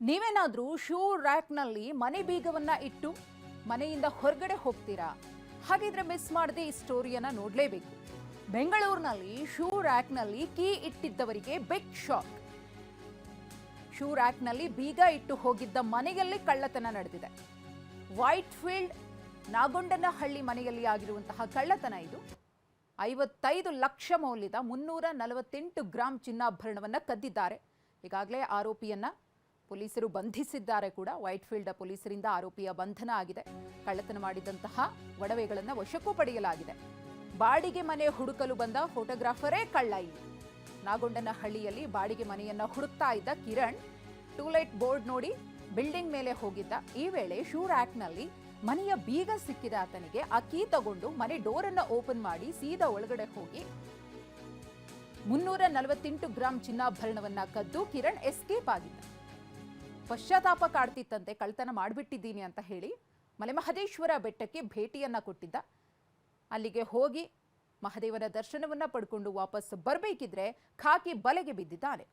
ನೀವೇನಾದ್ರೂ ಶೂ ರ್ಯಾಕ್ನಲ್ಲಿ ಮನೆ ಬೀಗವನ್ನ ಇಟ್ಟು ಮನೆಯಿಂದ ಹೊರಗಡೆ ಹೋಗ್ತೀರಾ? ಹಾಗಿದ್ರೆ ಮಿಸ್ ಮಾಡದೆ ಈ ಸ್ಟೋರಿಯನ್ನ ನೋಡಲೇಬೇಕು. ಬೆಂಗಳೂರಿನಲ್ಲಿ ಶೂ ರ್ಯಾಕ್ನಲ್ಲಿ ಕೀ ಇಟ್ಟಿದ್ದವರಿಗೆ ಬಿಗ್ ಶಾಕ್. ಶೂ ರ್ಯಾಕ್ನಲ್ಲಿ ಬೀಗ ಇಟ್ಟು ಹೋಗಿದ್ದ ಮನೆಯಲ್ಲಿ ಕಳ್ಳತನ ನಡೆದಿದೆ. ವೈಟ್ ಫೀಲ್ಡ್ ನಾಗೊಂಡನಹಳ್ಳಿ ಮನೆಯಲ್ಲಿ ಆಗಿರುವಂತಹ ಕಳ್ಳತನ ಇದು. 55 ಲಕ್ಷ ಮೌಲ್ಯದ 348 ಗ್ರಾಂ ಚಿನ್ನಾಭರಣವನ್ನು ಕದ್ದಿದ್ದಾರೆ. ಈಗಾಗಲೇ ಆರೋಪಿಯನ್ನ ಪೊಲೀಸರು ಬಂಧಿಸಿದ್ದಾರೆ ಕೂಡ. ವೈಟ್ ಫೀಲ್ಡ್ ಪೊಲೀಸರಿಂದ ಆರೋಪಿಯ ಬಂಧನ ಆಗಿದೆ. ಕಳ್ಳತನ ಮಾಡಿದಂತಹ ಒಡವೆಗಳನ್ನು ವಶಕ್ಕೂ ಪಡೆಯಲಾಗಿದೆ. ಬಾಡಿಗೆ ಮನೆ ಹುಡುಕಲು ಬಂದ ಫೋಟೋಗ್ರಾಫರೇ ಕಳ್ಳ. ಇಲ್ಲಿ ನಾಗೊಂಡನಹಳ್ಳಿಯಲ್ಲಿ ಬಾಡಿಗೆ ಮನೆಯನ್ನ ಹುಡುಕ್ತಾ ಇದ್ದ ಕಿರಣ್ ಟೂಲೆಟ್ ಬೋರ್ಡ್ ನೋಡಿ ಬಿಲ್ಡಿಂಗ್ ಮೇಲೆ ಹೋಗಿದ್ದ. ಈ ವೇಳೆ ಶೂ ರ್ಯಾಕ್ನಲ್ಲಿ ಮನೆಯ ಬೀಗ ಸಿಕ್ಕಿದ ಆತನಿಗೆ ಆ ಕೀ ತಗೊಂಡು ಮನೆ ಡೋರನ್ನ ಓಪನ್ ಮಾಡಿ ಸೀದಾ ಒಳಗಡೆ ಹೋಗಿ 348 ಗ್ರಾಂ ಚಿನ್ನಾಭರಣವನ್ನ ಕದ್ದು ಕಿರಣ್ ಎಸ್ಕೇಪ್ ಆಗಿದ್ದ. ಪಶ್ಚಾತ್ತಾಪ ಕಾಡ್ತಿತ್ತಂತೆ, ಕಳ್ತನ ಮಾಡಿಬಿಟ್ಟಿದ್ದೀನಿ ಅಂತ ಹೇಳಿ ಮಲೆಮಹದೇಶ್ವರ ಬೆಟ್ಟಕ್ಕೆ ಭೇಟಿಯನ್ನ ಕೊಟ್ಟಿದ್ದ. ಅಲ್ಲಿಗೆ ಹೋಗಿ ಮಹದೇವನ ದರ್ಶನವನ್ನ ಪಡ್ಕೊಂಡು ವಾಪಸ್ ಬರಬೇಕಿದ್ರೆ ಖಾಕಿ ಬಲೆಗೆ ಬಿದ್ದಿದ್ದಾನೆ.